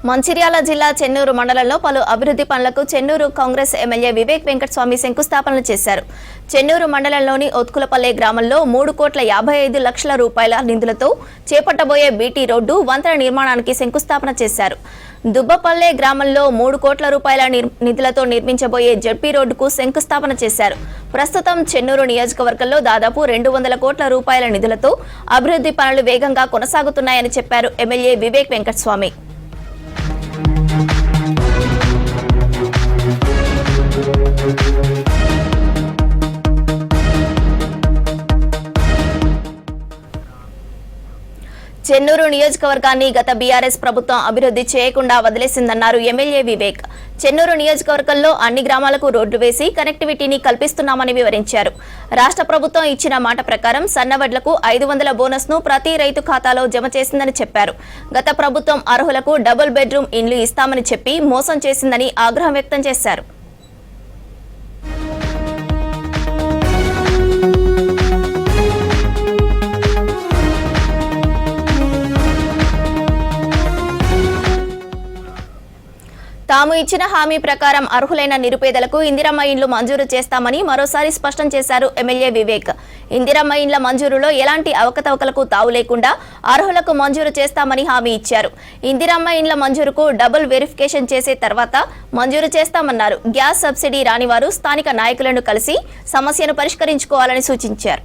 మంచిర్యాల జిల్లా చెన్నూరు మండలంలో పలు అభివృద్ధి పనులకు చెన్నూరు కాంగ్రెస్ ఎమ్మెల్యే వివేక్ వెంకటస్వామి శంకుస్థాపనలు చేశారు. చెన్నూరు మండలంలోని ఒత్కులపల్లె గ్రామంలో 3,55,00,000 రూపాయల నిధులతో చేపట్టబోయే బీటీ రోడ్డు వంతెన నిర్మాణానికి శంకుస్థాపన చేశారు. దుబ్బపల్లె గ్రామంలో 3 కోట్ల రూపాయల నిధులతో నిర్మించబోయే జడ్పీ రోడ్డుకు శంకుస్థాపన చేశారు. ప్రస్తుతం చెన్నూరు నియోజకవర్గంలో దాదాపు 200 కోట్ల రూపాయల నిధులతో అభివృద్ధి పనులు వేగంగా కొనసాగుతున్నాయని చెప్పారు ఎమ్మెల్యే వివేక్ వెంకటస్వామి. చెన్నూరు నియోజకవర్గాన్ని గత బీఆర్ఎస్ ప్రభుత్వం అభివృద్ధి చేయకుండా వదిలేసిందన్నారు ఎమ్మెల్యే వివేక్. చెన్నూరు నియోజకవర్గంలో అన్ని గ్రామాలకు రోడ్లు వేసి కనెక్టివిటీని కల్పిస్తున్నామని వివరించారు. రాష్ట్ర ప్రభుత్వం ఇచ్చిన మాట ప్రకారం సన్నవడ్లకు 500 బోనస్ను ప్రతి రైతు ఖాతాలో జమ చేసిందని చెప్పారు. గత ప్రభుత్వం అర్హులకు డబుల్ బెడ్రూమ్ ఇండ్లు ఇస్తామని చెప్పి మోసం చేసిందని ఆగ్రహం వ్యక్తం చేశారు. తాము ఇచ్చిన హామీ ప్రకారం అర్హులైన నిరుపేదలకు ఇందిరమ్మ ఇండ్లు మంజూరు చేస్తామని మరోసారి స్పష్టం చేశారు ఎమ్మెల్యే వివేక్. ఇందిరమ్మ ఇండ్ల మంజూరులో ఎలాంటి అవకతవకలకు తావు లేకుండా అర్హులకు మంజూరు చేస్తామని హామీ ఇచ్చారు. ఇందిరమ్మ ఇండ్ల మంజూరుకు డబుల్ వెరిఫికేషన్ చేసే తర్వాత మంజూరు చేస్తామన్నారు. గ్యాస్ సబ్సిడీ రాని వారు స్థానిక నాయకులను కలిసి సమస్యను పరిష్కరించుకోవాలని సూచించారు.